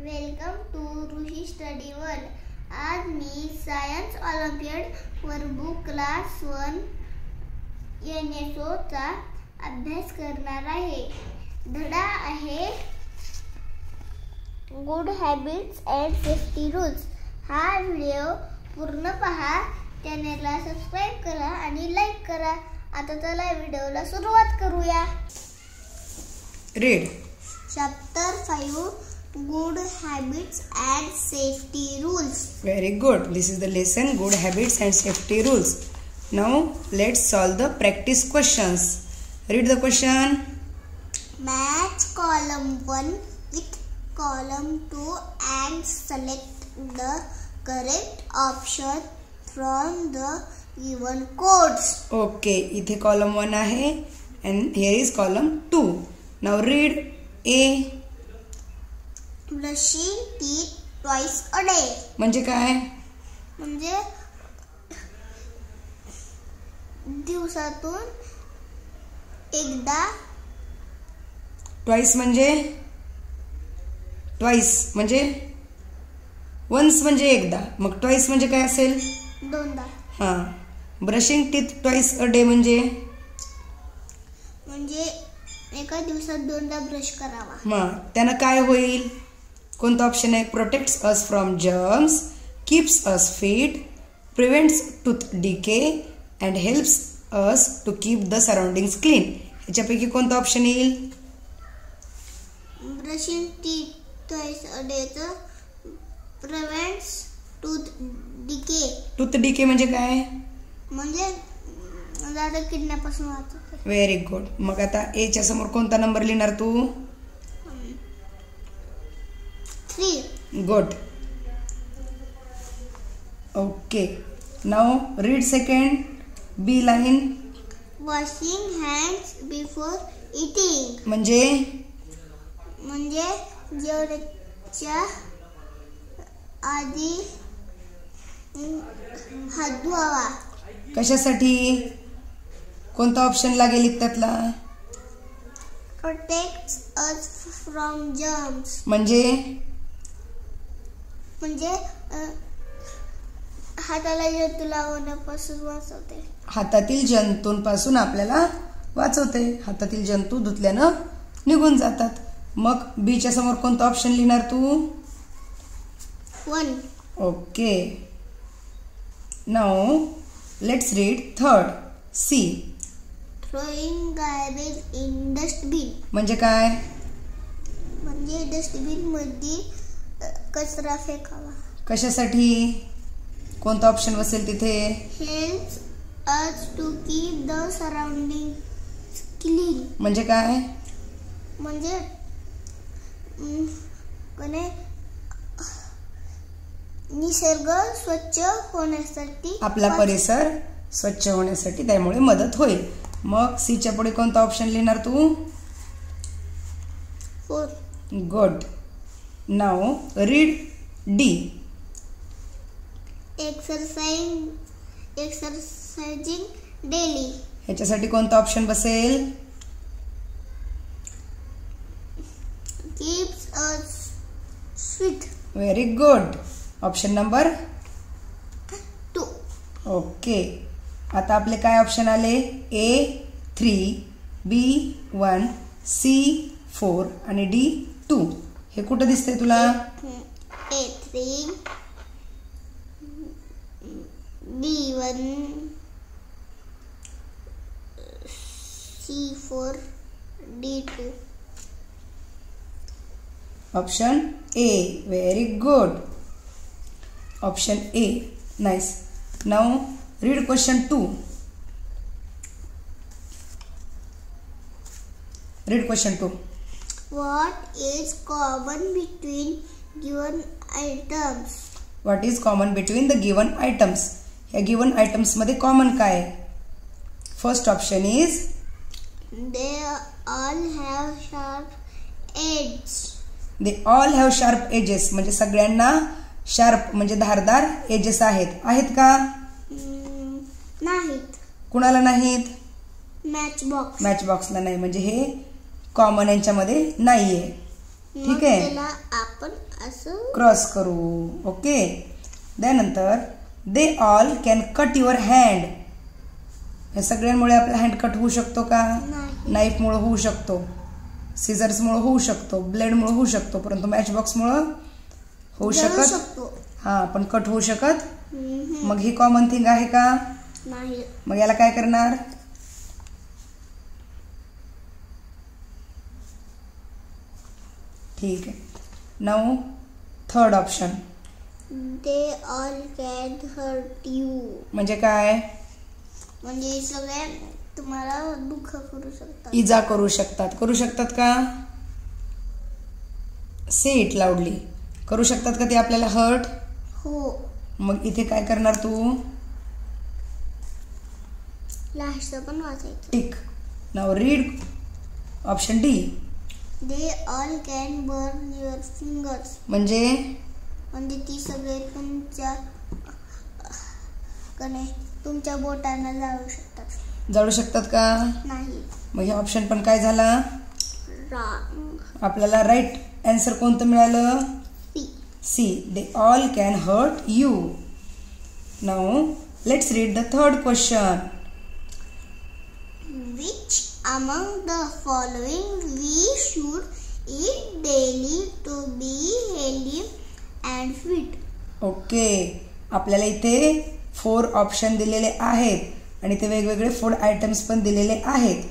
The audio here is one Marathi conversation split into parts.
Welcome to Rishi study world. आज मी science olympiad workbook class 1 NSO चा अभ्यास करणार आहे. धडा आहे good habits and safety rules. हा व्हिडिओ पूर्ण पहा, चॅनलला सबस्क्राइब करा आणि लाईक करा. आता चला व्हिडिओला सुरुवात करूया. Read chapter 5 Good habits and safety rules. Very good. This is the lesson Good habits and safety rules. Now let's solve the practice questions. Read the question. Match column 1 with column 2 and select the correct option from the given codes. Okay, इथे column 1 आहे and here is column 2. Now read A. Brushing teeth twice a day. म्हणजे काय? म्हणजे दिवसातून एकदा. ट्वाइस म्हणजे वन्स म्हणजे एकदा. मग ट्वाइस म्हणजे काय असेल? दोनदा. हां. Brushing teeth twice a day म्हणजे एका दिवसात दोनदा ब्रश करावा. मग त्यानं काय होईल? कोणता ऑप्शन आहे? Protects us from germs, keeps us fit, prevents tooth decay and helps us to keep the surroundings clean. ह्याच्यापैकी कोणता ऑप्शन येईल? Brushing teeth twice a day prevents tooth decay. Tooth decay म्हणजे काय? म्हणजे दात किडण्यापासून वाचवते. Very good. मग आता ए च्या समोर कोणता नंबर लिहिणार तू? 3. Good. Okay. Now read second B line. Washing hands before eating. म्हणजे जेवणाच्या आधी हात धुवावा. कशासाठी? कोणता ऑप्शन लागेल त्यातला? Protects us from germs. म्हणजे हाताला जंतू लागण्यापासून वाचवते. हातातील जंतूंपासून आपल्याला वाचवते. हातातील जंतू धुतल्यानं निघून जातात. मग बी च्या समोर कोणता ऑप्शन लिहिणार तू? 1. Okay. Now let's read third C. Throwing garbage in dustbin. म्हणजे काय? म्हणजे डस्टबिन मध्ये कचरा फेकावा. कशासाठी? कोणता ऑप्शन बसेल तिथे? Helps us to keep the surroundings clean. म्हणजे काय? म्हणजे निसर्ग स्वच्छ होण्यासाठी, आपला परिसर स्वच्छ होण्यासाठी त्यामुळे मदत होईल. मग सी च्या पुढे कोणता ऑप्शन लिहिणार तू? 4. Good. Now read D. Exercising daily. ह्याच्यासाठी कोणता ऑप्शन बसेल? Keeps us fit. Very good. Option number 2. Okay. आता आपले काय ऑप्शन आले? A 3, B 1, C 4 आणि D 2. हे कुठं दिसतंय तुला? A 3, B 1, C 4, D 2. Option A. Very good. Option A. Nice. Now read question 2. Read question 2. What is common between given items? What is common between the given items? या given items मध्ये common काय आहे? First option is they all have sharp edges. They all have sharp edges. म्हणजे सगळ्यांना sharp म्हणजे धारदार edges आहेत. आहेत का? नाहीत. कुणाला नाहीत? मॅच बॉक्सला नाही. म्हणजे हे कॉमन यांच्यामध्ये नाहीये. ठीक आहे. त्याला आपण असं क्रॉस करू. ओके. त्यानंतर दे all can cut your hand. या सगळ्यांमुळे आपला हँड कट होऊ शकतो का? नाईफमुळे होऊ शकतो, सिझर्समुळे होऊ शकतो, ब्लेडमुळे होऊ शकतो, परंतु मॅचबॉक्समुळे होऊ शकत हा, पण कट होऊ शकत. मग ही कॉमन थिंग आहे का? नाही. मग याला काय करणार? ठीक आहे. Now third option, they all can hurt you. म्हणजे काय? म्हणजे सगळे तुम्हाला दुःख करू शकतात, इजा करू शकतात. करू शकतात का? से इट लाऊडली. करू शकतात का ते आपल्याला हर्ट? हो. मग इथे काय करणार तू? लास्ट पण वाचायचं. Tick. Now read option D. They all can burn your fingers. म्हणजे ती सगळे तुमच्या बोटांना जाळू शकतात. जाळू शकतात का? नाही. मग हे ऑप्शन पण काय झाला? रॉंग. आपल्याला राईट आन्सर कोणतं मिळालं? C. They all can hurt you. Now let's read the third question. Which among the following we should eat daily to be healthy and fit? Okay. आपल्याला इथे 4 ऑप्शन दिलेले आहेत आणि ते वेगवेगळे फूड आयटम्स पण दिलेले आहेत.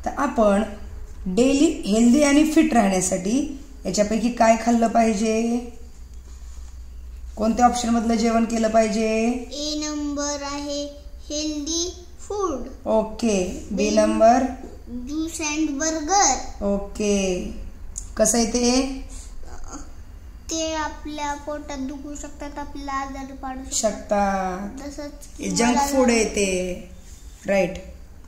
तर आपण डेली हेल्दी आणि फिट राहण्यासाठी याच्यापैकी काय खाल्लं पाहिजे? कोणत्या ऑप्शन मधलं जेवण केलं पाहिजे? ए नंबर आहे healthy food. Okay. B number juice and burger. Okay. कसं आहे ते आपल्या पोटात दुखू शकतात, आपल्याला आजार पाडू शकतात. तसंच जंक फूड आहे ते. राईट.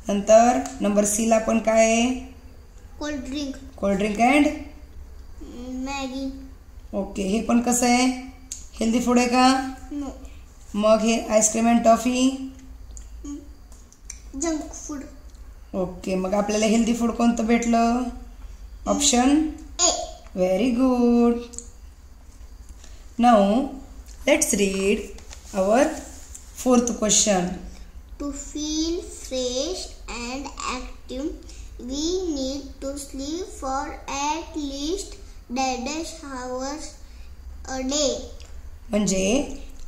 नंतर नंबर सी ला पण काय आहे? Cold drink. Cold drink and Maggi. Okay. हे पण कसं आहे? हेल्दी फूड आहे का? नो. मग हे ice cream and toffee junk food. Okay. मग आपल्याला हेल्दी फूड कोणतं भेटलं? Option A. Very good. Now let's read our fourth question. To feel fresh and active, we need to sleep for at least 8 hours a day. म्हणजे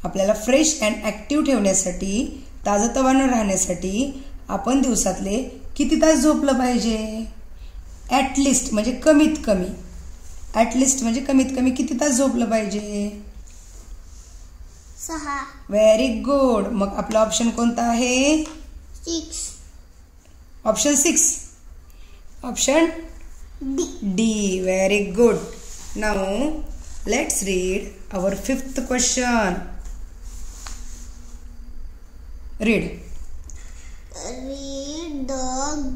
आपल्याला फ्रेश अँड ऍक्टिव्ह ठेवण्यासाठी, ताजतवानं राहण्यासाठी आपण दिवसातले किती तास झोपलं पाहिजे? ॲटलिस्ट म्हणजे कमीत कमी. ॲटलिस्ट म्हणजे कमीत कमी किती तास झोपलं पाहिजे? 6. Very good. मग आपला ऑप्शन कोणता आहे? 6. Option 6. Option D. Very good. Now let's read our fifth question. Read. Read the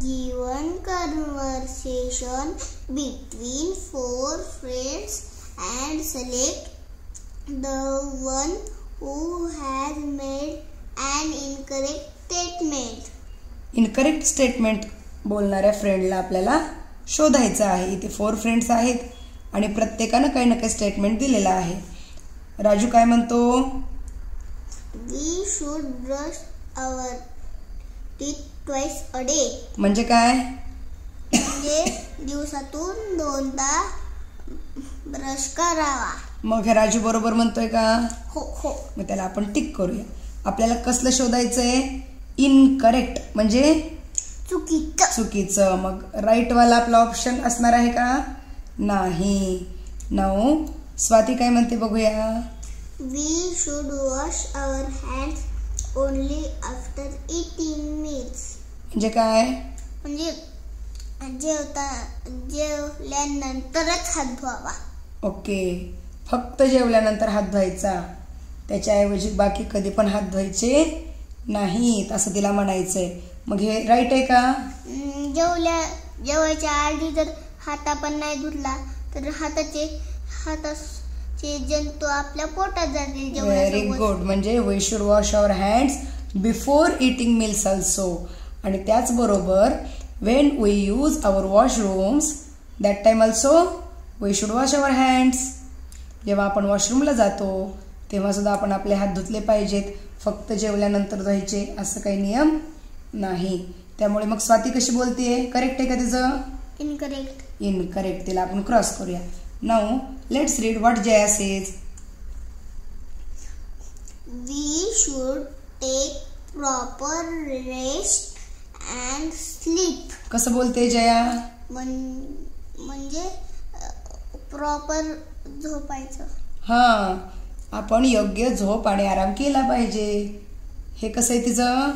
given conversation between 4 friends and select the one who has made an incorrect statement. Incorrect statement बोलणाऱ्या फ्रेंडला आपल्याला शोधायचं आहे. इथे 4 फ्रेंड्स आहेत आणि प्रत्येकानं काही ना काही स्टेटमेंट दिलेलं आहे. राजू काय म्हणतो? We should brush our teeth twice a day. म्हणजे काय? म्हणजे दिवसातून 2दा ब्रश करावा. मग हे राजू बरोबर म्हणतोय का? हो हो. मग त्याला आपण टिक करूया. आपल्याला कसलं शोधायचंय? इनकरेक्ट म्हणजे चुकीचं. मग राईट वाला आपला ऑप्शन असणार आहे का? नाही. नाउ स्वाती काय म्हणते बघूया. We should wash our hands only after eating meals. म्हणजे काय? म्हणजे जेवल्यानंतरच हात धुवावा. ओके. फक्त जेवल्यानंतर हात धुवायचा, त्याच्याऐवजी बाकी कधी पण हात धुवायचे नाहीत असं तिला म्हणायचंय. मग हे राईट आहे का? जेवायच्या आधी जर हात आपण नाही धुतला तर हाताचे जंतू आपल्या पोटात जातील. Very good. म्हणजे we should wash our hands before eating meals also. आणि त्याचबरोबर when we use our washrooms that time also we should wash our hands. जेव्हा आपण वॉशरूमला जातो तेव्हा सुद्धा आपण आपले हात धुतले पाहिजेत. फक्त जेवल्यानंतर धुवायचे असं काही नियम नाही. त्यामुळे मग स्वाती कशी बोलतेय? करेक्ट आहे का तिचं? इनकरेक्ट. इनकरेक्ट. तिला आपण क्रॉस करूया. Now let's read what Jaya says. We should take proper rest and sleep. कसं बोलते जया? म्हणजे प्रॉपर झोपायचं. हां, आपण योग्य झोप आणि आराम केला पाहिजे. हे कसं आहे तिचं?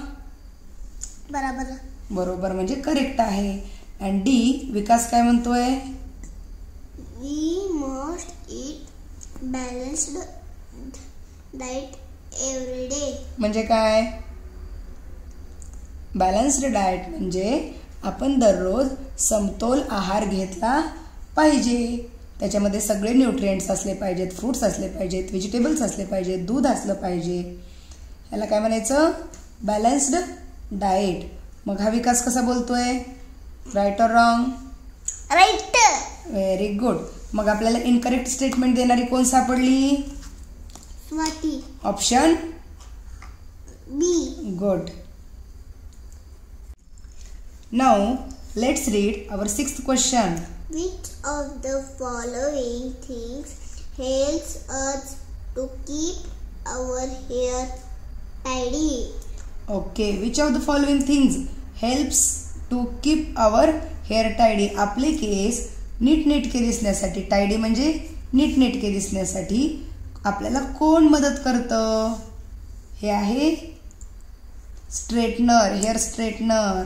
बरोबर. बरोबर म्हणजे करेक्ट आहे. आणि डी विकास काय म्हणतोय? We must eat balanced diet every day. म्हणजे काय? बॅलन्स्ड डाएट म्हणजे आपण दररोज समतोल आहार घेतला पाहिजे. त्याच्यामध्ये सगळे न्यूट्रिएंट्स असले पाहिजेत, फ्रूट्स असले पाहिजेत, व्हेजिटेबल्स असले पाहिजेत, दूध असलं पाहिजे. याला काय म्हणायचं? Balanced diet. मग हा विकास कसा बोलतोय? राईट और रॉंग? राईट. Very good. मग आपल्याला इनकरेक्ट स्टेटमेंट देणारी कोण सापडली? Swati. Option B. Good. Now let's read our 6th question. Which of the following things helps us to keep our hair tidy? Okay, which of the following things helps to keep our hair tidy? आपले केस नीटनेटके दिसण्यासाठी, टायडी म्हणजे नीटनेटके दिसण्यासाठी आपल्याला कोण मदत करतं? हे आहे स्ट्रेटनर, हेअर स्ट्रेटनर.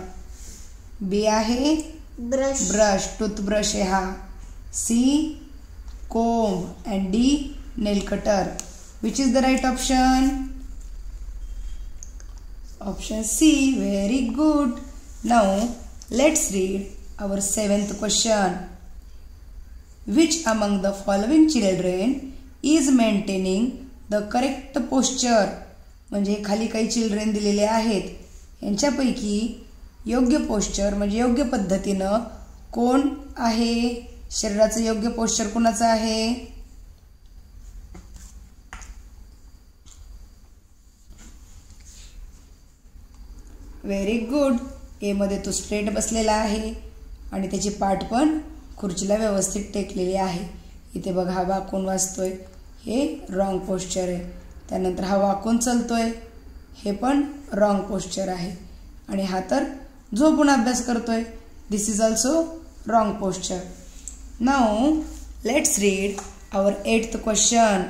बी आहे ब्रश, टूथब्रश आहे हा. C comb and D nail cutter. Which is the right option? Option C. Very good. Now let's read our 7th question. Which among the following children is maintaining the correct posture? म्हणजे खाली काही चिल्ड्रेन दिलेले आहेत. यांच्यापैकी योग्य पोश्चर म्हणजे योग्य पद्धतीनं कोण आहे? शरीराचं योग्य पोश्चर कोणाचं आहे? Very good. ए मध्ये तो स्ट्रेट बसलेला आहे आणि त्याची पाठ पण खुर्चीला व्यवस्थित टेकलेली आहे. इथे बघ हा वाकून वाचतोय, हे रॉंग पोश्चर आहे. त्यानंतर हा वाकून चलतोय, हे पण रॉंग पोश्चर आहे. आणि हा तर झोपून अभ्यास करतोय, this is also wrong posture. Now let's read our 8th question.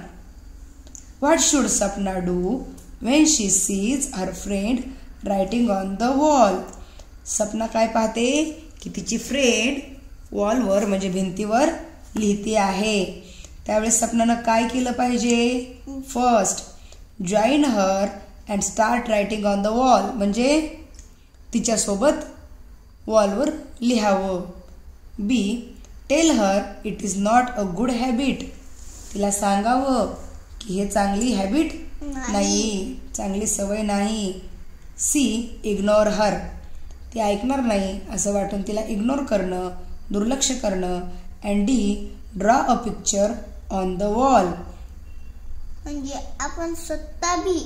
What should Sapna do when she sees her friend writing on the wall? Sapna काय पाहते की तिची फ्रेंड वॉलवर म्हणजे भिंतीवर लिहिती आहे. त्यावेळेस सपनानं काय केलं पाहिजे? First join her and start writing on the wall म्हणजे तिच्यासोबत वॉलवर लिहावं. B tell her it is not a good habit. तिला सांगावं की हे चांगली हॅबिट नाही, चांगली सवय नाही. C ignore her. ती ऐकणार नाही असं वाटून तिला इग्नोर करणं, दुर्लक्ष करणं. And D draw a picture on the wall म्हणजे आपण स्वतः बी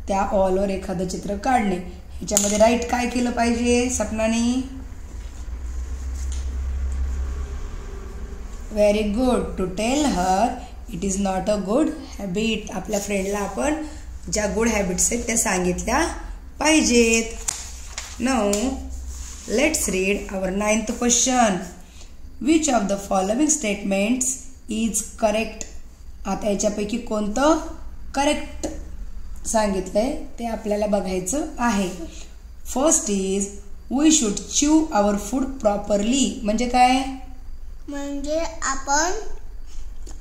त्या वॉलवर एखादं चित्र काढणे. ह्याच्यामध्ये राईट काय केलं पाहिजे सपनाने? Very good. To tell her it is not a good habit. आपल्या फ्रेंडला आपण ज्या गुड हॅबिट्स आहेत त्या सांगितल्या पाहिजेत. Now let's read our 9th question. Which of the following statements is correct? आता याच्यापैकी कोणतं करेक्ट सांगितलंय ते आपल्याला बघायचं आहे. First is we should chew our food properly. म्हणजे काय? म्हणजे आपण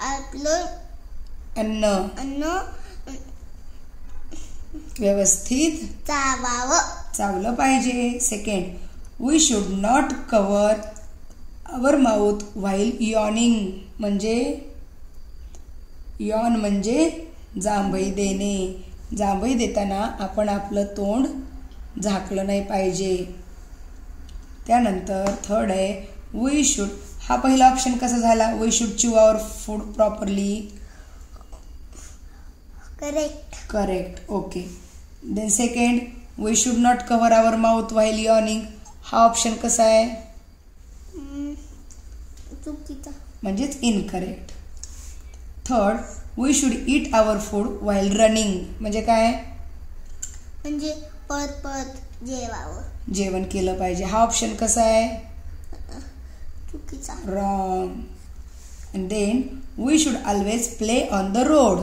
आपलं अन्न व्यवस्थित चावलं पाहिजे. Second we should not cover our mouth while yawning. म्हणजे यॉन म्हणजे जांभई देणे. जांभई देताना आपण आपलं तोंड झाकलं नाही पाहिजे. त्यानंतर थर्ड आहे वी शुड हा पहिला ऑप्शन कसा झाला? We should chew our food properly. Correct. Okay. Then second, we should not cover our mouth while yawning. हा ऑप्शन कसा आहे? चुकीचा, म्हणजेच incorrect. Third, we should eat our food while running. म्हणजे काय? म्हणजे पळत पळत जेवण केलं पाहिजे. हा ऑप्शन कसा आहे? चुकीचा, wrong. And then we should always play on the road.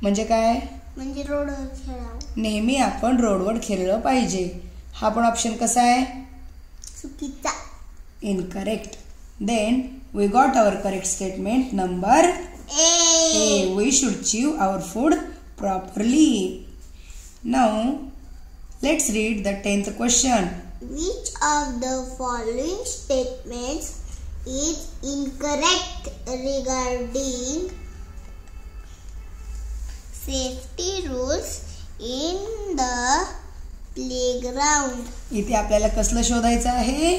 म्हणजे काय? म्हणजे रोडवर खेळावं. नेहमी आपण रोडवर खेळलं पाहिजे. हा पण ऑप्शन कसा आहे? चुकीचा, incorrect. Then we got our correct statement number A. We should chew our food properly. Now let's read the 10th question. Which of the following statements is incorrect regarding safety rules in the playground? इथे आपल्याला कसलं शोधायचं आहे?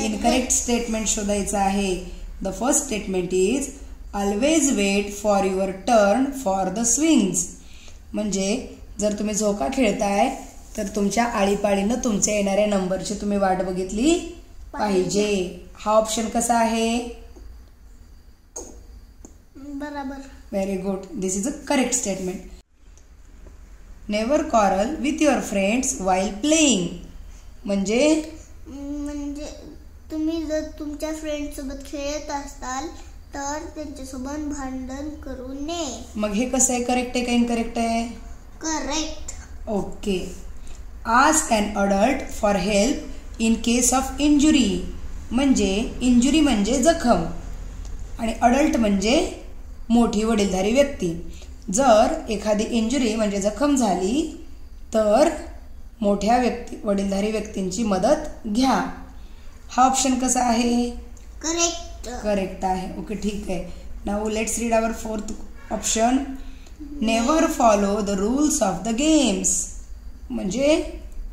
Incorrect स्टेटमेंट शोधायचं आहे. The first statement is always wait for your turn for the swings. म्हणजे जर तुम्ही झोका खेळताय तर तुमच्या आळीपाळीनं तुमच्या येणाऱ्या नंबरची तुम्ही वाट बघितली पाहिजे. हा ऑप्शन कसा आहे? बरोबर. Very good. This is a correct statement. Never quarrel with your friends while playing. म्हणजे तुम्ही जर तुमच्या फ्रेंड सोबत खेळत असाल तर त्यांच्यासोबत भांडण करू नये. मग हे कसं आहे? करेक्ट आहे का इनकरेक्ट आहे? Correct. Okay. Ask an adult for help in case of injury. म्हणजे इंजुरी म्हणजे जखम आणि अडल्ट म्हणजे मोठी वडीलधारी व्यक्ती. जर एखादी इंजुरी म्हणजे जखम झाली तर मोठ्या वडीलधारी व्यक्तींची मदत घ्या. हा ऑप्शन कसा आहे? करेक्ट आहे. ओके, ठीक आहे. Now let's read our fourth option. Never follow the rules of the games. म्हणजे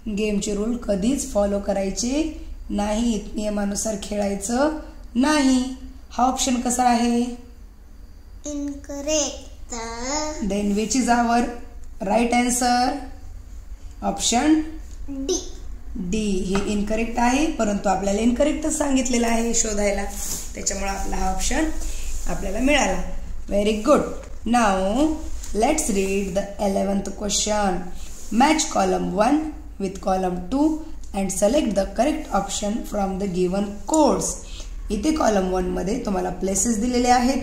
गेमचे रूल कधीच फॉलो करायचे नाहीत. नियमानुसार खेळायचं नाही. हा ऑप्शन कसा आहे? Incorrect. Then which is our right answer? Option D. हे इनकरेक्ट आहे, परंतु आपल्याला इनकरेक्टच सांगितलेलं आहे शोधायला, त्याच्यामुळे आपला हा ऑप्शन आपल्याला मिळाला. Very good. Now let's read the 11th question. Match column 1 with column 2 and select the correct option from the given codes. इथे column 1 मध्ये तुम्हाला places दिलेले आहेत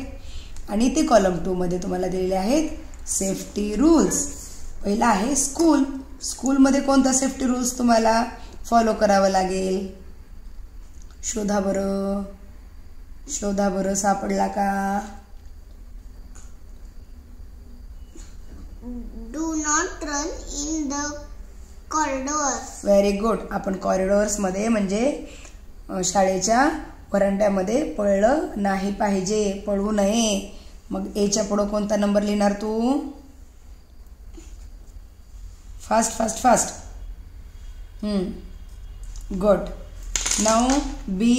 आणि इथे column 2 मध्ये तुम्हाला दिलेले आहेत safety rules. पहिला आहे स्कूल. स्कूल मध्ये कोणता सेफ्टी रूल्स तुम्हाला फॉलो करावा लागेल? शोधा बरं. सापडला का? Do not run in the corridors. Very good. आपण कॉरिडॉर्स मध्ये म्हणजे शाळेच्या वरांड्यामध्ये पळलं नाही पाहिजे, पळू नये. मग एच्या पुढे कोणता नंबर लिहिणार तू? Fast. Good. Now B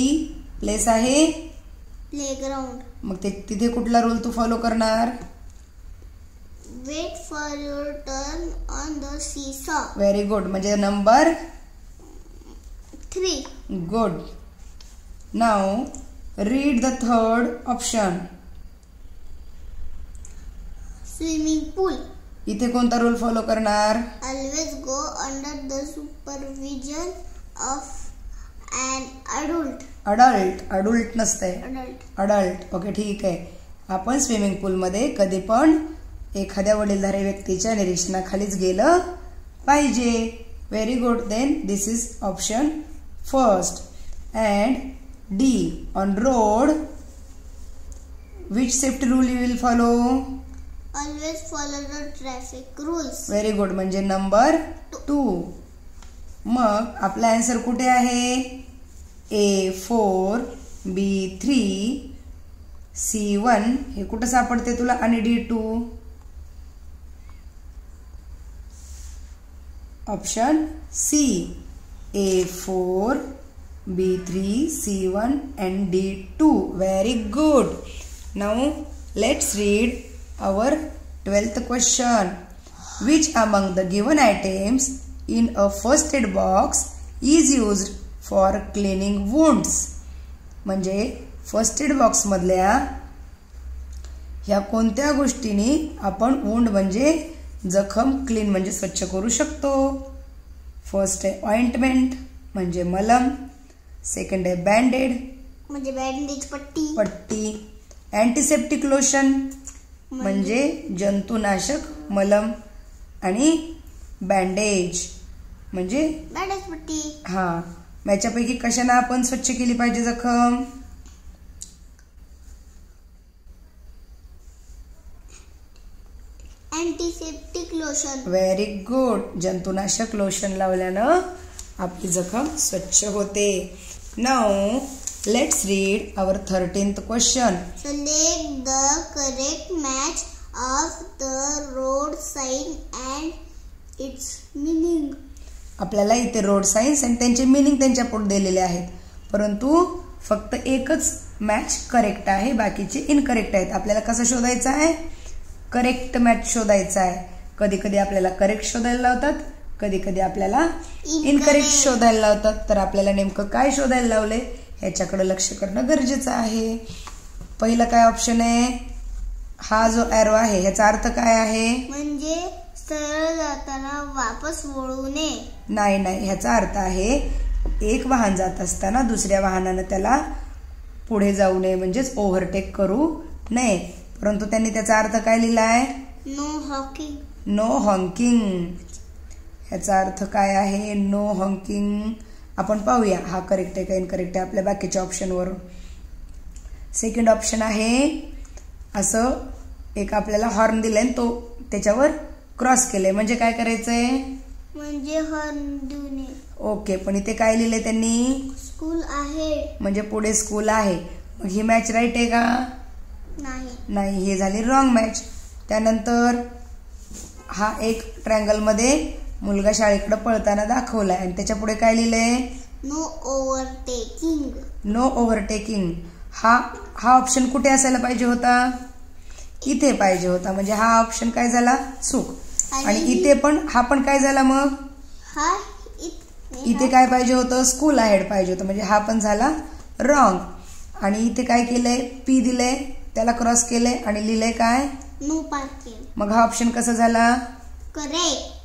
place आहे प्लेग्राउंड. मग तिथे कुठला रूल तू फॉलो करणार? Wait for your turn on the seesaw. Very good. म्हणजे number 3. Good. Now read the third option. Swimming pool. इथे कोणता रूल फॉलो करणार? Always go under the supervision of an adult. Adult नसतंय. अडल्ट. ओके, ठीक आहे. आपण स्विमिंग पूल मध्ये कधी पण एखाद्या वडीलधारी व्यक्तीच्या निरीक्षणाखालीच गेलं पाहिजे. Very good. Then this is option first. And D on road which safety rule you will follow? Always follow the traffic rules. Very good. म्हणजे नंबर 2. मग आपला आन्सर कुठे आहे? A4, B3, C1 हे कुठं सापडते तुला आणि D2? Option C. A4, B3, C1 and D2. Very good. Now let's read our 12th question. Which among the given items in a first aid box is used for cleaning wounds? म्हणजे फर्स्ट एड बॉक्स मधल्या ह्या कोणत्या गोष्टींनी आपण वुंड म्हणजे जखम क्लीन म्हणजे स्वच्छ करू शकतो? फर्स्ट आहे ऑइंटमेंट म्हणजे मलम, सेकंड आहे बँडेड म्हणजे बँडेज पट्टी, अँटीसेप्टिक लोशन म्हणजे जंतुनाशक मलम आणि बँडेज म्हणजे बँडेज पट्टी. हा, याच्यापैकी कशाने आपण स्वच्छ केली पाहिजे जखम? Antiseptic lotion. Very good. जंतुनाशक लोशन लावल्यानं आपली जखम स्वच्छ होते. Now let's read our 13th question. Select the correct match of the road sign and its meaning. आपल्याला इथे रोड साइन्स आणि त्यांचे मिनिंग त्यांच्या पुढे दिलेले आहेत, परंतु फक्त एकच मॅच करेक्ट आहे, बाकीचे इनकरेक्ट आहेत. आपल्याला कसं शोधायचं आहे? करेक्ट मॅच शोधायचा आहे. कधी कधी आपल्याला करेक्ट शोधायला लावतात, कधी कधी आपल्याला इनकरेक्ट शोधायला लावतात. तर आपल्याला नेमकं काय शोधायला लावले ह्याच्याकडे लक्ष करणं गरजेचं आहे. पहिलं काय ऑप्शन आहे? हा जो एरो आहे ह्याचा अर्थ काय आहे? म्हणजे सरळ जाताना वापस वळू नये. नाही, ह्याचा अर्थ आहे एक वाहन जात असताना दुसऱ्या वाहनानं त्याला पुढे जाऊ नये म्हणजेच ओव्हरटेक करू नये. परंतु त्यांनी त्याचा अर्थ काय लिहिलाय? No hawking. No hawking. ह्याचा अर्थ काय आहे? No hawking. आपण पाहूया हा करेक्ट आहे का इनकरेक्ट आहे आपल्या बाकीच्या ऑप्शनवरून. सेकंड ऑप्शन आहे असं एक आपल्याला हॉर्न दिलाय तो त्याच्यावर क्रॉस केलंय म्हणजे काय करायचंय? म्हणजे हॉर्न देऊ नये. ओके, पण इथे काय लिहिलंय त्यांनी? स्कूल आहे म्हणजे पुढे स्कूल आहे. मग ही मॅच राईट आहे का? नाही, ही झाली रॉंग मॅच. त्यानंतर हा एक ट्रायंगल मध्ये मुलगा शाळेकडे पळताना दाखवलाय आणि त्याच्या पुढे काय लिहिलंय? No overtaking. No overtaking. हा ऑप्शन कुठे असायला पाहिजे होता? इथे पाहिजे होता. म्हणजे हा ऑप्शन काय झाला? चूक. आणि इथे पण हा पण काय झाला? मग हा इथे काय पाहिजे होतं? स्कूल अहेड पाहिजे होतं. म्हणजे हा पण झाला रॉंग. आणि इथे काय केलंय? पी दिलंय, त्याला क्रॉस केलंय आणि लिहिलंय काय? No parking. मग हा ऑप्शन कसा झाला?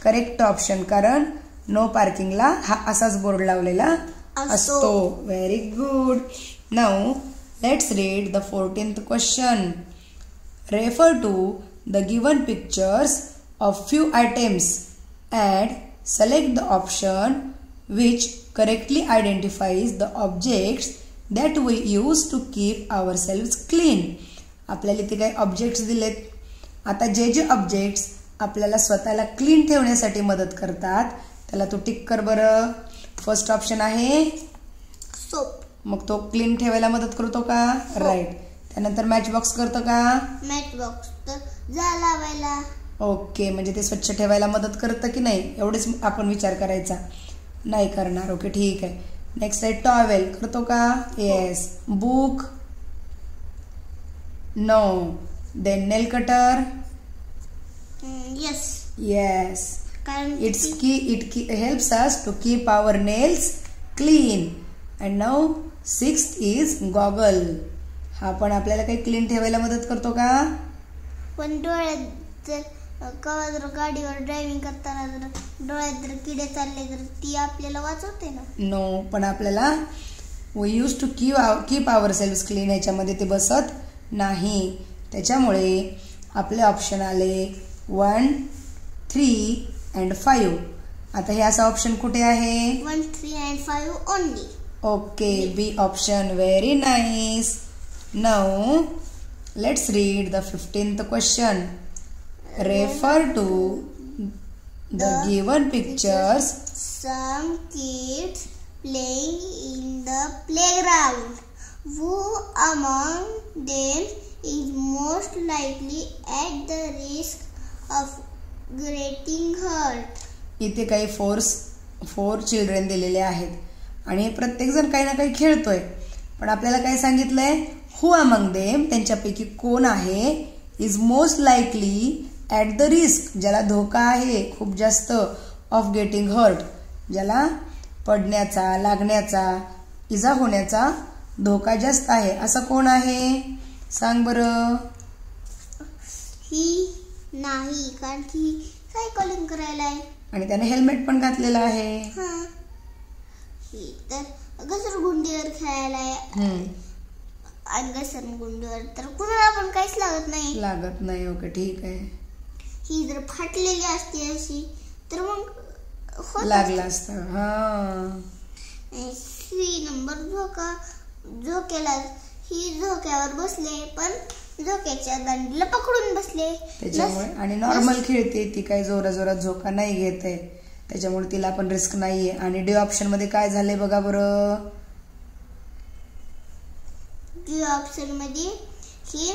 Correct option. कारण नो पार्किंगला हा असाच बोर्ड लावलेला असतो. Very good. Now let's read the 14th question. Refer to the given pictures of few items and select the option which correctly identifies the objects that we use to keep ourselves clean. आपल्याला इथे काही ऑब्जेक्ट्स दिलेत. आता जे जे ऑब्जेक्ट्स आपल्याला स्वतःला क्लीन ठेवण्यासाठी मदत करतात त्याला तू टिक कर बरं. फर्स्ट ऑप्शन आहे सोप. मग तो क्लीन ठेवायला मदत करतो का? राईट. त्यानंतर मॅच बॉक्स करतो का? मॅच बॉक्स तर जा लावायला. ओके, म्हणजे ते स्वच्छ ठेवायला मदत करतं की नाही एवढेच आपण विचार करायचा. नाही करणार. ओके, ठीक आहे. नेक्स्ट आहे टॉवेल. करतो का? Yes. Book? No. Then nail cutter? Yes. It helps us to keep our nails clean. And now 6th is goggle. हा पण आपल्याला काही क्लीन ठेवायला मदत करतो का? पण डोळ्यात कवा जर गाडीवर ड्रायव्हिंग करताना जर डोळ्यात जर किडे चालले तर ती आपल्याला वाचवते ना? नो, पण आपल्याला we use to keep ourselves clean ह्याच्यामध्ये ते बसत नाही. त्याच्यामुळे आपले ऑप्शन आले 1, 3 and 5. आता हे असा ऑप्शन कुठे आहे? 1, 3 and 5 only. Okay, B option. Very nice. Now let's read the 15th question. Refer to the given pictures. Some kids playing in the playground. Who among them is most likely at the risk of getting hurt? इथे काही 4 चिल्ड्रेन दिलेले आहेत आणि प्रत्येक जण काही ना काही खेळतोय. पण आपल्याला काय सांगितलंय, हु अमंग देम, त्यांच्यापैकी कोण आहे, is most likely at the risk, ज्याला धोका आहे खूप जास्त, ऑफ गेटिंग हर्ट, ज्याला पडण्याचा, लागण्याचा, इजा होण्याचा धोका जास्त आहे, असं कोण आहे सांग बरं. ही नाही, कारण की सायकलिंग करायला आहे आणि त्याने हेल्मेट पण घातलेलं आहे. ही तर घसरगुंडीवर खेळायला आहे आणि घसरगुंडीवर तर कुणाला पण काहीच लागत नाही. ओके, ठीक आहे. ही जर फाटलेली असते अशी तर मग लागला असतं. ही नंबर झोक्याला, ही झोक्यावर बसले पण झोक्याच्या दांडीला पकडून बसले त्याच्यामुळे. आणि नॉर्मल खेळते ती, काही जोरात झोका नाही घेत आहे, त्याच्यामुळे तिला पण रिस्क नाहीये. आणि डी ऑप्शन मध्ये काय झालंय बघा बरं. डी ऑप्शन मध्ये ही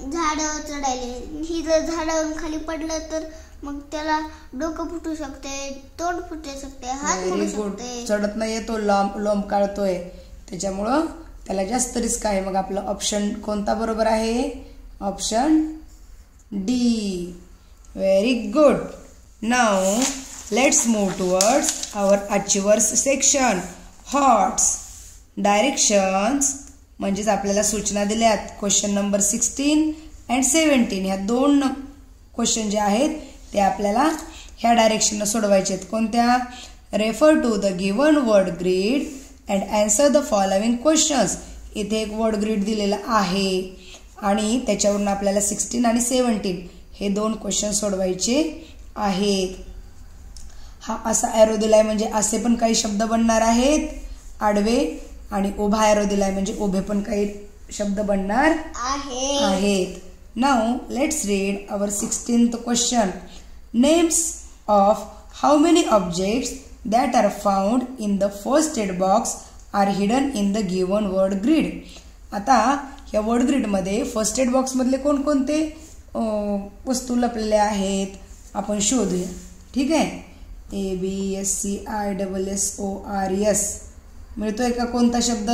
झाडावर चढायले, ही जर झाडावरून खाली पडलं तर मग त्याला डोकं फुटू शकते, तोंड फुटू शकते, हात फुटू शकते. चढत नाहीये तो, लोंब काढतोय, त्याच्यामुळं त्याला जास्त रिस्क आहे. मग आपलं ऑप्शन कोणता बरोबर आहे, option D. Very good. Now let's move towards our achievers section. HOTS, directions म्हणजेच आपल्याला सूचना दिल्यात. क्वेश्चन नंबर 16 and 17 ह्या 2 क्वेश्चन जे आहेत ते आपल्याला ह्या डायरेक्शनने सोडवायचे आहेत. कोणत्या, refer to the given word grid and answer the following questions. इथे एक वर्ड ग्रीड दिलेला आहे आणि त्याच्यावरून आपल्याला 16 आणि 17 हे 2 क्वेश्चन सोडवायचे आहेत. हा असा ॲरो दिलाय म्हणजे असे पण काही शब्द बनणार आहेत आडवे, आणि उभा ॲरो दिलाय म्हणजे उभे पण काही शब्द बनणार आहेत. Now let's read our 16th question. Names of how many objects that are found in the first aid box are hidden in the given word grid. आता या वर्ड ग्रीड मध्ये फर्स्ट एड बॉक्स मधले कोणकोणते वस्तू लपलेले आहेत आपण शोधूया. ठीक आहे. ABSCISSORS मिळतोय का कोणता शब्द?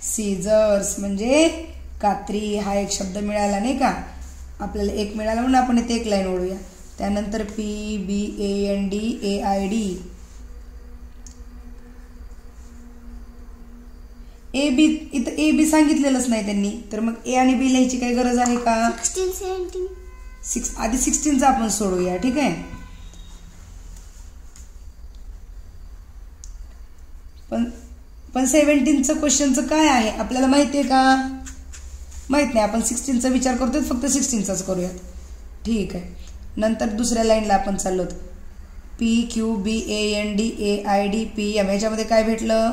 सीझर्स म्हणजे कात्री, हा एक शब्द मिळाला नाही का आपल्याला, एक मिळाला म्हणून आपण इथे एक लाईन ओढूया. त्यानंतर PBANDAID, AB, इथं AB सांगितलेलंच नाही त्यांनी, तर मग A आणि B लिहायची काही गरज आहे का? 16, 17 आधी 16चा आपण सोडूया. ठीक आहे. पण 17चं क्वेश्चनचं काय आहे आपल्याला माहिती आहे का? माहित नाही. आपण 16चा विचार करतोय, फक्त 16चाच करूयात. ठीक आहे. नंतर दुसऱ्या लाईनला आपण चाललो. PQBANDAID PM याच्यामध्ये काय भेटलं?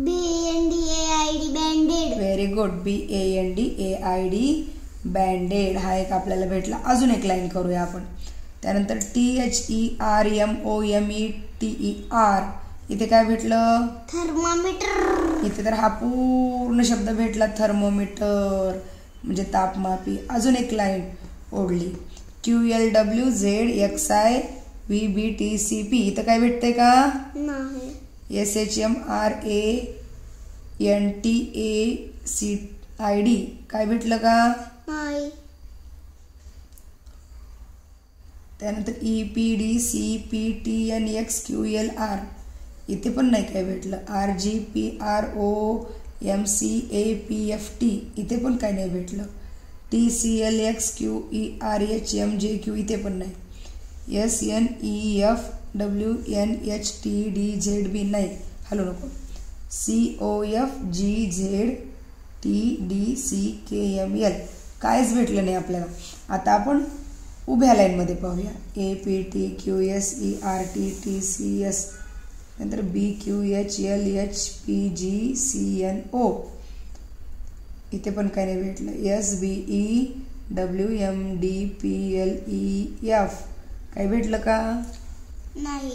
BANDAID banded. Very good. BANDAID banded हा एक आपल्याला भेटला. अजून एक लाईन करूया आपण. त्यानंतर THERMOMETER इथे काय भेटलं? थर्मामीटर. इथे तर हा पूर्ण शब्द भेटला, थर्मोमीटर म्हणजे तापमापी. अजून एक लाईन ओढली. QLWZXIVBTCP इथं काय भेटतंय का? नाही. SHMRANTACID काय भेटलं का? नाही. त्यानंतर EPDCPTNXQLR इथे पण नाही काय भेटलं. RGPROMCAPFT इथे पण काय नाही भेटलं. TCLXQERHMJQ इथे पण नाही. SNEFWNHTDZB नाही, हॅलो नको. COFGZTDCKML कायच भेटलं नाही आपल्याला. आता आपण उभ्या लाईनमध्ये पाहूया. APTQSERTTCS नंतर BQHLHPGCNO इथे पण काय नाही भेटलं. SBEWMDPLEF काय भेटलं का? नाही.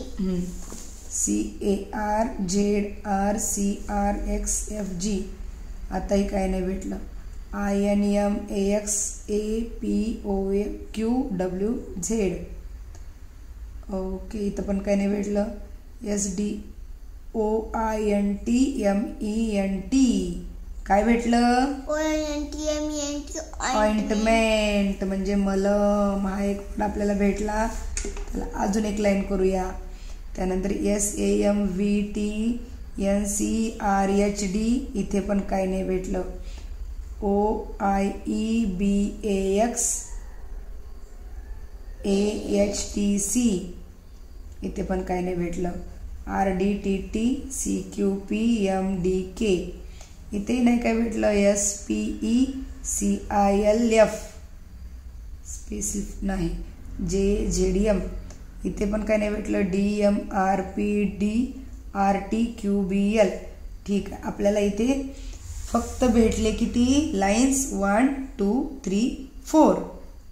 CARZRCRXFG आताही काय नाही भेटलं. INMAXAPOQWZ. ओके, इथं पण काय नाही भेटलं. SDOINTMENT काय भेटलं? ऑइंटमेंट म्हणजे मलम. हा एक वर्ड आपल्याला भेटला. त्याला अजून एक लाईन करूया. त्यानंतर SAMVTNCRHD इथे पण काय नाही भेटलं. OIEBAXAHTC इथे पण काय नाही भेटलं. RDTTCQPMDK इथे नाही काय भेटलं. SPECILF स्पेसिफिक नाही. JZM इथे पण काय नाही भेटलं. DMRPDRTQBL. ठीक आहे, आपल्याला इथे फक्त भेटले किती लाईन्स? 1 2 3 4.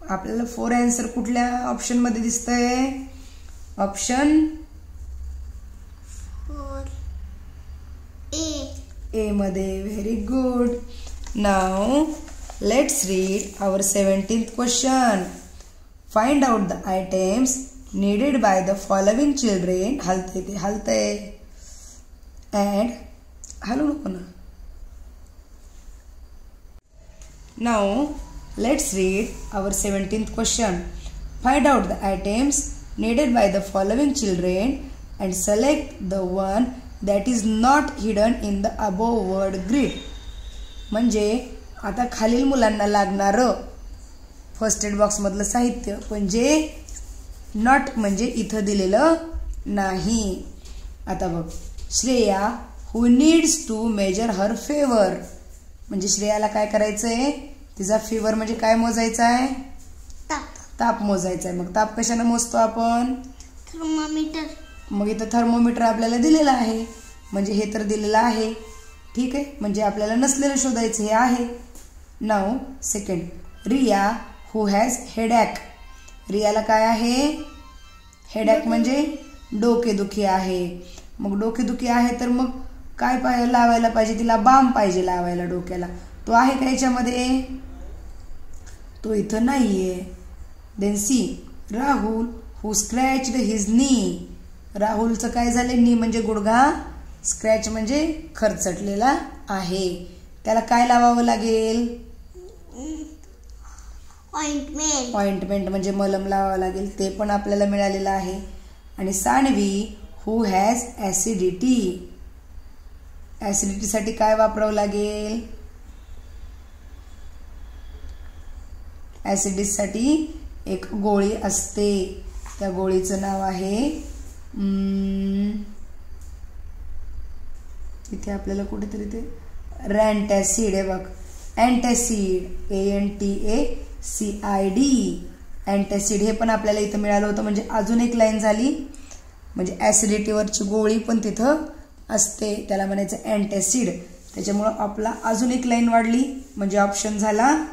आपल्याला 4 आन्सर कुठल्या ऑप्शन मध्ये दिसतंय? ऑप्शन ए मध्ये. Very good. Now let's read our 17th question. Find out the items needed by the following children. हलते and हलू नको ना. Now let's read our 17th question. Find out the items needed by the following children and select the one that is not hidden in the above word grid. म्हणजे आता खालील मुलांना लागणारं फर्स्ट एड बॉक्स मधलं साहित्य पण जे नॉट म्हणजे इथं दिलेलं नाही. आता बघ, Shreya who needs to measure her fever. म्हणजे श्रेयाला काय करायचंय? तिचा फेवर म्हणजे काय मोजायचा आहे? ताप मोजायचा आहे. मग ताप कशाने मोजतो आपण? थर्मोमीटर. मग इथं थर्मोमीटर आपल्याला दिलेलं आहे. म्हणजे हे तर दिलेलं आहे. ठीक आहे, म्हणजे आपल्याला नसलेलं शोधायचं हे आहे. Now second, Riya who has headache. रियाला काय आहे? हेडॅक म्हणजे डोकेदुखी आहे. मग डोकेदुखी आहे तर मग काय लावायला पाहिजे? तिला बाम पाहिजे लावायला डोक्याला. तो आहे का याच्यामध्ये? तो इथं नाहीये. देन सी, राहुल हु स्क्रॅच्ड हिज नी. राहुलचं काय झालं? नी म्हणजे गुडघा, स्क्रॅच म्हणजे खरचटलेला आहे. त्याला काय लावावं लागेल? ऑइंटमेंट म्हणजे मलम लावावं लागेल. ते पण आपल्याला मिळालेलं आहे. आणि सानवी हु हॅज ऍसिडिटी. ऍसिडिटीसाठी काय वापरावं लागेल? ऍसिडिटीसाठी एक गोळी असते. त्या गोळीचं नाव आहे इथे आपल्याला कुठेतरी ते रॅन्टॅसिड आहे बघ. अँटॅसिड, ANTACID. अँटॅसिड हे पण आपल्याला इथं मिळालं होतं. म्हणजे अजून एक लाईन झाली. म्हणजे ऍसिडिटीवरची गोळी पण तिथं असते. त्याला म्हणायचं अँटॅसिड. त्याच्यामुळं आपला अजून एक लाईन वाढली. म्हणजे ऑप्शन झाला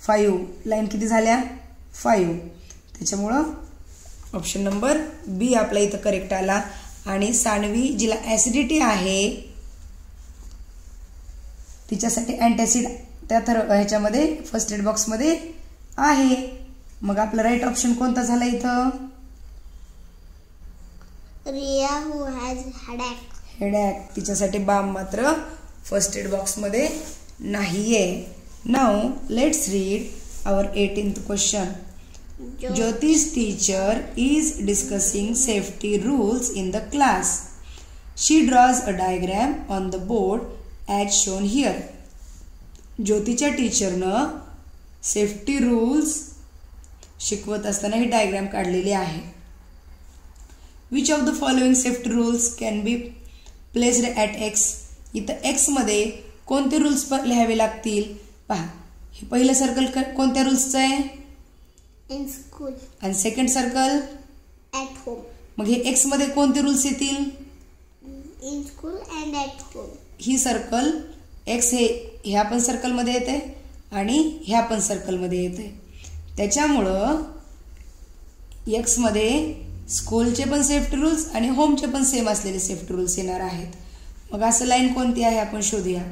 5. लाईन किती झाल्या? 5. त्याच्यामुळं ऑप्शन नंबर बी आपला इथं करेक्ट आला. आणि सानवी जिला ऍसिडिटी आहे तिच्यासाठी अँटॅसिड त्या ह्याच्यामध्ये फर्स्ट एड बॉक्स मध्ये आहे. मग आपला राईट ऑप्शन कोणता झाला इथं? Riya who has headache. Headache. तिच्यासाठी बाम मात्र फर्स्ट एड बॉक्स मध्ये नाहीये. Now let's read our 18th question. Jyoti's teacher is discussing safety rules in the class. She draws a diagram on the board as shown here. ज्योतीच्या टीचरनं सेफ्टी रूल्स शिकवत असताना ही डायग्राम काढलेली आहे. Which of the following safety rules can be placed at x. इथं एक्स मध्ये कोणते रूल्स लिहावे लागतील? पहा, हे पहिलं सर्कल कोणत्या रूल्सचं आहे? In school. आणि सेकंड सर्कल ॲट होम. मग हे एक्स मध्ये कोणते रूल्स येतील? In school and at home. He circle x हे ह्या पण सर्कल मध्ये येते आणि ह्या पण सर्कल मध्ये येते. त्याच्यामुळं एक्स मध्ये स्कूलचे पण सेफ्टी रूल्स आणि होमचे पण सेम असलेले सेफ्टी रूल्स येणार आहेत. मग असं लाईन कोणती आहे आपण शोधूया.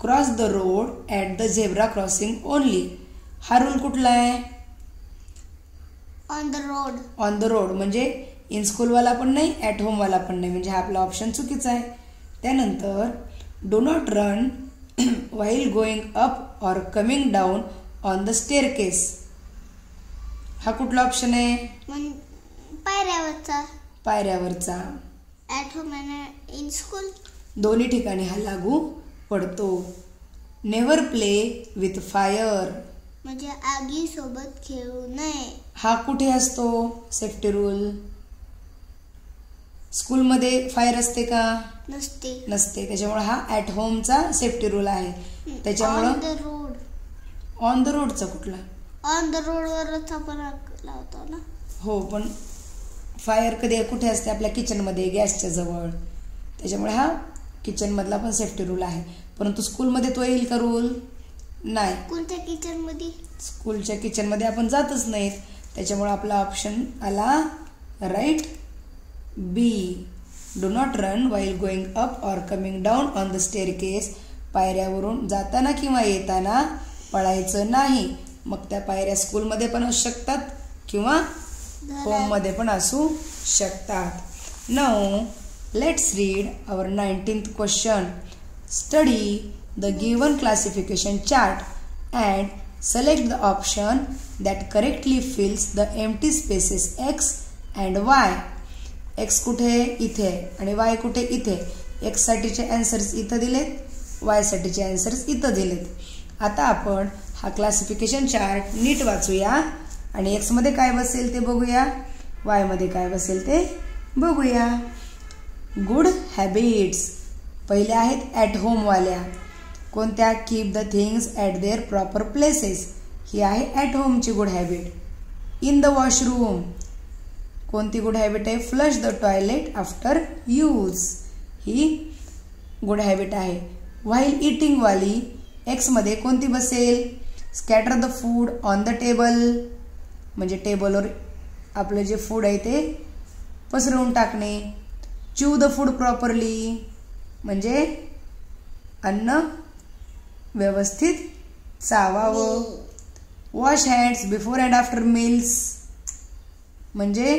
Cross the road at the zebra crossing only. हा रूल कुठला आहे? On the road. On the road म्हणजे इन स्कूलवाला पण नाही, ॲट होमवाला पण नाही, म्हणजे हा आपला ऑप्शन चुकीचा आहे. त्यानंतर do not run while going up or coming down on the staircase. हा कुठला ऑप्शन आहे? पायऱ्यावरचा. पायऱ्यावरचा. At home and in school दोन्ही ठिकाणी हा लागू पडतो. नेव्हर प्ले विथ फायर म्हणजे आगी सोबत खेळू नये. हा कुठे असतो सेफ्टी रूल? स्कूलमध्ये फायर असते का? नसते. नसते. त्याच्यामुळे हा ॲट होमचा सेफ्टी रूल आहे. त्याच्यामुळं on the road. On the रोडचा कुठला? ऑन द रोडवरच आपण लावतो ना. हो, पण फायर कधी कुठे असते? आपल्या किचनमध्ये, गॅसच्या जवळ. त्याच्यामुळे हा किचनमधला पण सेफ्टी रूल आहे. परंतु स्कूलमध्ये तो येईल का रूल? नाही. कोणत्या किचनमध्ये? स्कूलच्या किचनमध्ये आपण जातच नाहीत. त्याच्यामुळे आपला ऑप्शन आला right B. Do not run while going up or coming down on the staircase. पायऱ्यावरून जाताना किंवा येताना पळायचं नाही. मग त्या पायऱ्या स्कूलमध्ये पण असू शकतात किंवा होममध्ये पण असू शकतात. Now let's read our 19th question. Study the given classification chart and select the option that correctly fills the empty spaces x and y. x कुठे? इथे. आणि y कुठे? इथे. x साठीचे आन्सर्स इथं दिलेत, y साठीचे आन्सर्स इथं दिलेत. आता आपण हा क्लासिफिकेशन चार्ट नीट वाचूया आणि x मध्ये काय बसेल ते बघूया, y मध्ये काय बसेल ते बघूया. गुड हॅबिट्स पहिले आहेत ॲट होम वाल्या. कोणत्या? Keep the things at their proper places. ही आहे ॲट होमची good habit. In the washroom कोणती गुड हॅबिट आहे? Flush the toilet after use. ही गुड हॅबिट आहे. व्हाईल इटिंग वाली एक्समध्ये कोणती बसेल? Scatter the food on the table म्हणजे टेबलवर आपलं जे फूड आहे ते पसरवून टाकणे. च्यू द फूड प्रॉपरली म्हणजे अन्न व्यवस्थित चावावं. Wash hands before and after meals म्हणजे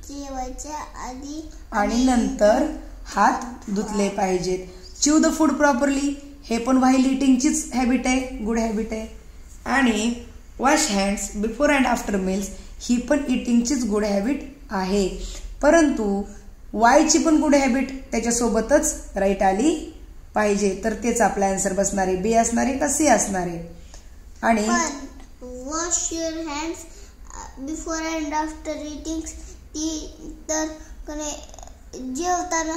जेवायच्या आधी आणि नंतर हात धुतले पाहिजेत. च्यू द फूड प्रॉपरली हे पण व्हाईल इटिंगचीच हॅबिट आहे, गुड हॅबिट आहे. आणि wash hands before and after meals ही पण इटिंगचीच गुड हॅबिट आहे. परंतु वायची पण गुड हॅबिट त्याच्यासोबतच राईट आली पाहिजे. तर तेच आपला आन्सर बसणार आहे. बी असणार आहे का सी असणार आहे? आणि wash your hands before and after eating ती तर जेवताना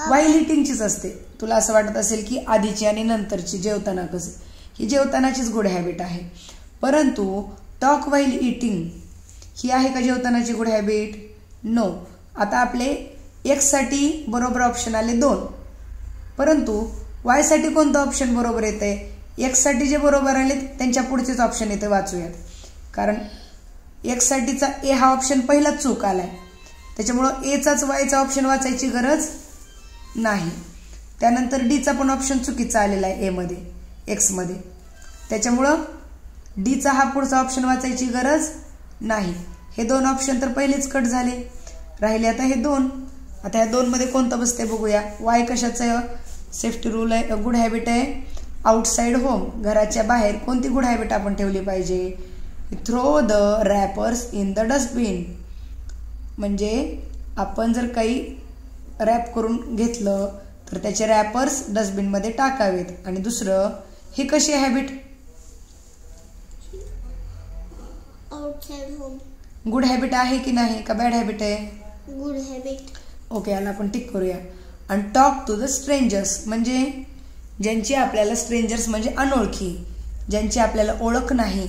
व्हाईल इटिंगचीच असते. तुला असं वाटत असेल की आधीची आणि नंतरची जेवताना कसं, ही जेवतानाचीच गुड हॅबिट आहे. परंतु टॉक व्हाईल इटिंग ही आहे का जेवतानाची गुड हॅबिट? नो. आता आपले एक्स साठी बरोबर ऑप्शन आले 2, परंतु वाय साठी कोणतं ऑप्शन बरोबर येते? एक्स साठी जे बरोबर आले त्यांच्या पुढचेच ऑप्शन येते, वाचूयात. कारण एक्स साठीचा ए हा ऑप्शन पहिलाच चूक आलाय, त्याच्यामुळं एचाच वायचा ऑप्शन वाचायची गरज नाही. त्यानंतर डीचा पण ऑप्शन चुकीचा आलेला आहे ए मध्ये, एक्स मध्ये. त्याच्यामुळं डीचा हा पुढचा ऑप्शन वाचायची गरज नाही. हे 2 ऑप्शन तर पहिलेच कट झाले, राहिले आता हे 2. आता ह्या 2 मध्ये कोणतं बसते बघूया. वाय कशाचं सेफ्टी रूल आहे, गुड हॅबिट आहे? आउटसाइड होम घराच्या बाहेर कोणती गुड हॅबिट आपण ठेवली पाहिजे? Throw the wrappers in the dustbin म्हणजे आपण जर काही रॅप करून घेतलं तर त्याचे रॅपर्स डस्टबिनमध्ये टाकावेत. आणि दुसरं ही कशी habit? Outside home good habit आहे की नाही का बॅड हॅबिट आहे? Good habit. ओके, याला आपण टिक करूया. आणि टॉक टू द स्ट्रेंजर्स म्हणजे ज्यांची आपल्याला, स्ट्रेंजर्स म्हणजे अनोळखी, ज्यांची आपल्याला ओळख नाही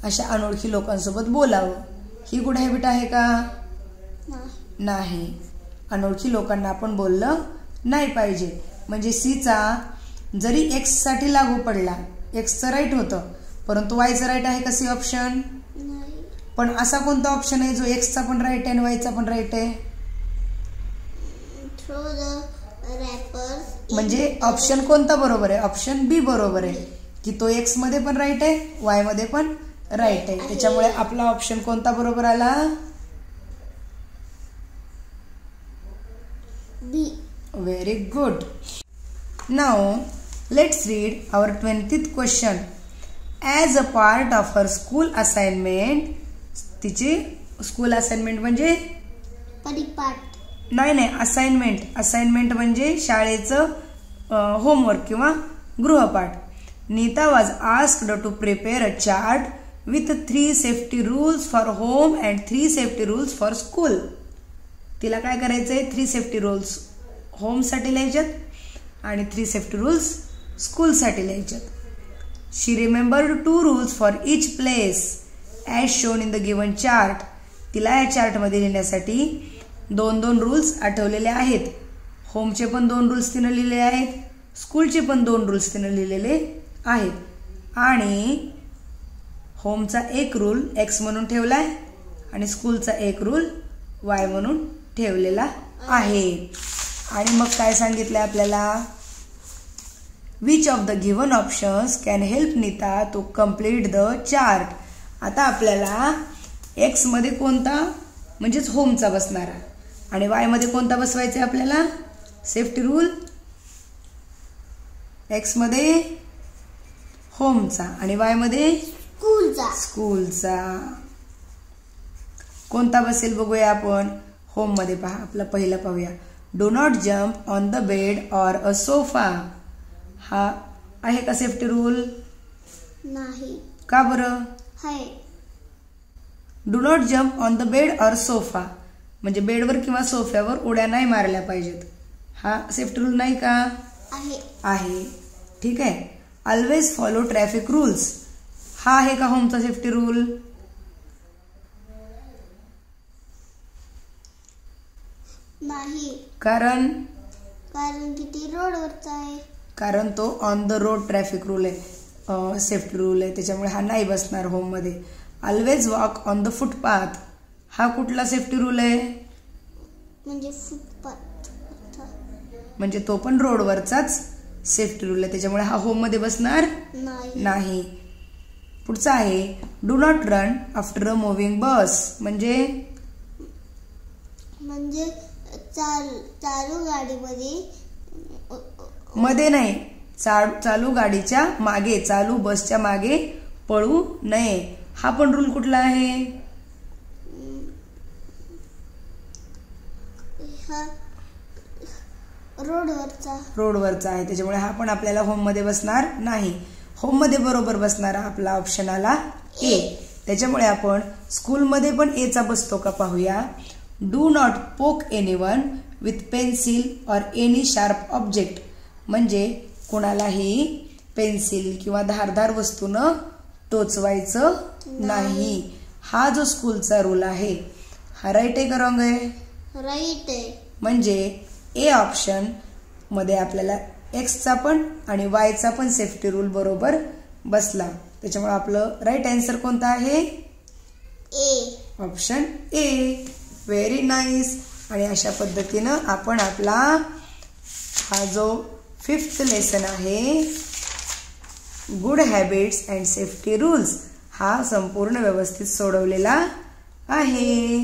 अशा अनोळखी लोकांसोबत बोलावं. ही गुड हॅबिट आहे का? नाही. अनोळखी लोकांना आपण बोललं नाही पाहिजे. म्हणजे सीचा जरी एक्स साठी लागू पडला, एक्सचं राईट होतं, परंतु वायचं राईट आहे का सी ऑप्शन? पण असा कोणता ऑप्शन आहे जो एक्सचा पण राईट आहे आणि वायचा पण राईट आहे? थ्रो द रॅपर्स म्हणजे ऑप्शन कोणता बरोबर आहे? ऑप्शन बी बरोबर आहे की तो एक्स मध्ये पण राईट आहे, वाय मध्ये पण राईट आहे. त्याच्यामुळे आपला ऑप्शन कोणता बरोबर आला? B. Very good. Now let's read our 20th question. As a part of her school assignment, तिची स्कूल असाइनमेंट म्हणजे परिपाठ. नाही असाइनमेंट. असाइनमेंट म्हणजे शाळेचं होमवर्क किंवा गृहपाठ. Nita was asked to prepare a chart with 3 safety rules for home and 3 safety rules for school. तिला काय करायचंय? 3 सेफ्टी रूल्स होमसाठी लिहायच्यात आणि 3 सेफ्टी रूल्स स्कूलसाठी लिहायच्यात. She remembered 2 rules for each place as shown in the given chart. तिला या चार्टमध्ये लिहिण्यासाठी 2 रूल्स आठवलेले आहेत. होमचे पण 2 रूल्स तिनं लिहिलेले आहेत, स्कूलचे पण 2 रूल्स तिनं लिहिलेले आहेत. आणि होमचा एक रूल एक्स म्हणून ठेवलाय आणि स्कूलचा एक रूल वाय म्हणून ठेवलेला आहे. आणि मग काय सांगितलंय आपल्याला? Which of the given options can help Nita to complete the chart. आता आपल्याला एक्स मध्ये कोणता म्हणजेच होमचा बसणारा आणि वाय मध्ये कोणता बसवायचा आहे आपल्याला? Safety rule. एक्स मध्ये होमचा आणि वाय मध्ये स्कूलचा. कोणता बसेल बघूया आपण. होम मध्ये पहा, आपला पहिला पाहूया. Do not jump on the bed or a sofa. हा आहे का सेफ्टी रूल? नाही. का बरं? आहे. Do not jump on the bed or sofa म्हणजे बेडवर किंवा सोफ्यावर उड्या नाही मारल्या पाहिजेत. हा सेफ्टी रूल नाही का? आहे. ठीक आहे. Always follow traffic rules. हा आहे का होमचा सेफ्टी रूल? नाही. कारण किती रोडवरचा आहे. कारण तो on the road traffic rule आहे, सेफ्टी रूल आहे, त्याच्यामुळे हा नाही बसणार होम मध्ये. Always walk on the footpath. हा कुठला सेफ्टी रूल आहे? म्हणजे फुटपाथ म्हणजे तो पण रोडवरचाच सेफ्टी रूल आहे, त्याच्यामुळे हा होम मध्ये बसणार नाही. पुढचा आहे do not run after a moving bus. म्हणजे चालू गाडीमध्ये मध्ये नाही, चालू गाडीच्या मागे, चालू बसच्या मागे पळू नये. हा पण रूल कुठला आहे? रोडवरचा आहे, त्याच्यामुळे हा पण आपल्याला होम मध्ये बसणार नाही. होम मध्ये बरोबर बसणारा आपला ऑप्शन आला ए. त्याच्यामुळे आपण स्कूलमध्ये पण ए चा बसतो का पाहूया. Do not poke anyone with pencil or any sharp object. म्हणजे कोणालाही पेन्सिल किंवा धारदार वस्तूनं टोचवायचं नाही. हा जो स्कूलचा रूल आहे हा राईट आहे का रॉंग आहे? राईट आहे. म्हणजे ए ऑप्शन मध्ये आपल्याला एक्सचा पण आणि वायचा पण सेफ्टी रूल बरोबर बसला. त्याच्यामुळे आपलं राईट आन्सर कोणता आहे? A. Option A. Very nice. आणि अशा पद्धतीनं आपण आपला हा जो 5th लेसन आहे good habits and safety rules हा संपूर्ण व्यवस्थित सोडवलेला आहे.